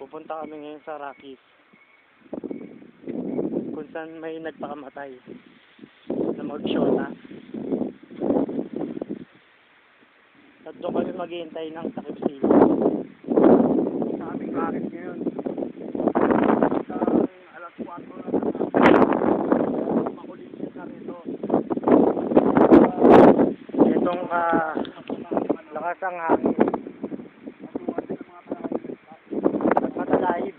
Pupunta kami ngayon sa Rockies, kung saan may nagpakamatay na mag-shota. At doon kami maghihintay ng takip sila. Sa aming Rockies ngayon. Alas 4 na makulisin na rito. Itong lakas ang hangin at matalahib.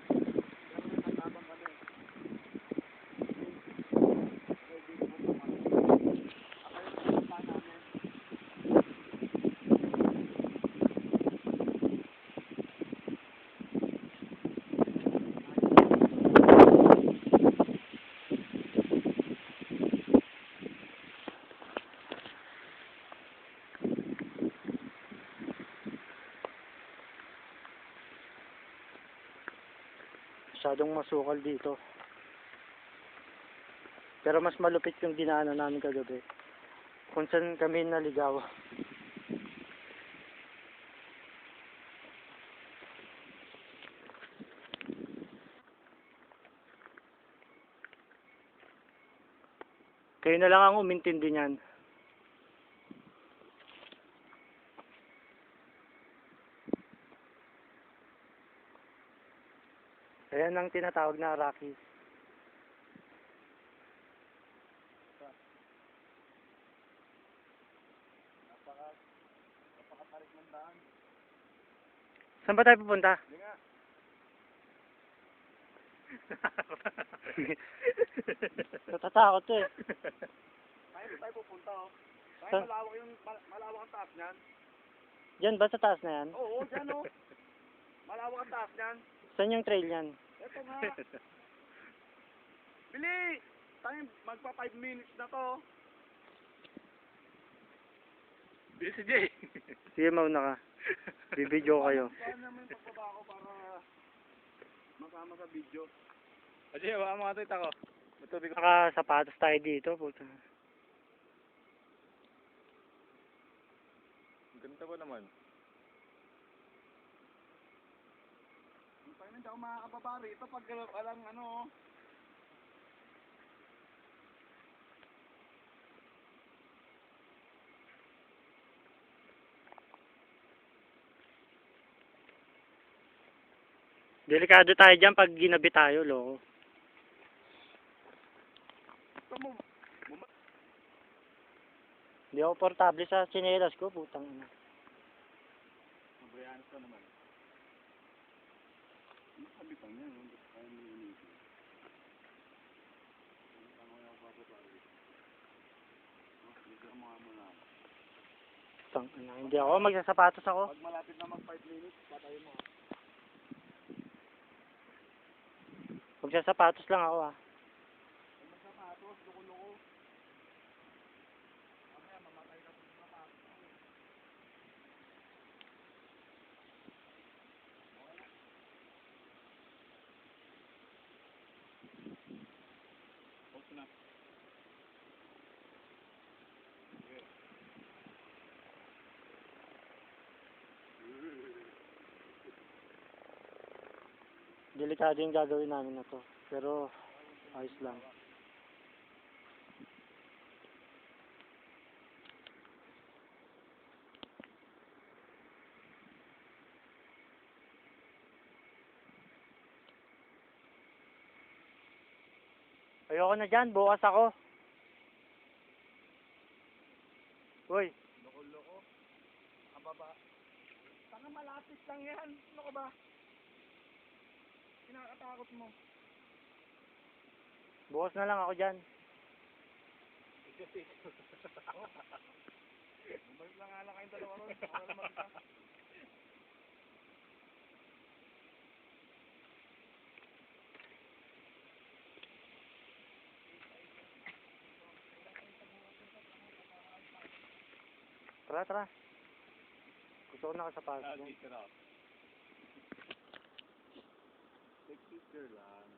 Masyadong masukal dito. Pero mas malupit yung dinaanan namin kagabi, kung saan kami naligaw. Kayo na lang ang umintindi niyan. Ayan ang tinatawag na Rockies. Napakatarik ng daan. Saan ba tayo pupunta? Hindi nga. Natatakot eh. Tayo tayo pupunta oh. Tayo Saan? malawak ang taas niyan. Diyan ba sa taas na yan? Oo, dyan oh. Malawak ang taas niyan. Saan yung trail yan? Ito nga. Bili! Tayo magpa 5 minutes na to. Bili si Jay. Sige, mauna ka. Bibidyo ko kayo. Paano naman yung pagbaba ko para masama sa video? Kasi baka makatita ko. Matubig ko. Nakasapatos tayo dito. Puta. Ganda ko naman. Hindi ako makakababa rito pag walang ano. Delikado tayo dyan pag ginabi tayo, loko. Ito mo. Hindi ako portable sa tsinelas ko, putang ina. Mabriyanas ka naman. Ano sabi pa niya? Ano tayo mo inisip? Ano tama yung bababa rito? Dito ka mga muna. Putang ina. Hindi ako, magsasapatos ako. Pag malapit na mag 5 minutes, patayin mo. Magsasapatos lang ako ah. Pag magsapatos, loko-loko. Mamaya mamatay ka sa sapatos. Okay na. Delikado yung gagawin namin na to. Pero, ayos lang. Ayoko na dyan, bukas ako. Uy, Loko-loko. Ang baba. Tanga malapit lang yan. Ano ka ba? Kinakatakot mo. bukas na lang ako dyan. Bumalik lang nga lang kayong dalawa ron. Ako na naman isa. Tara, tara. Gusto ko nakasapatos. Dito na. Take picture lang.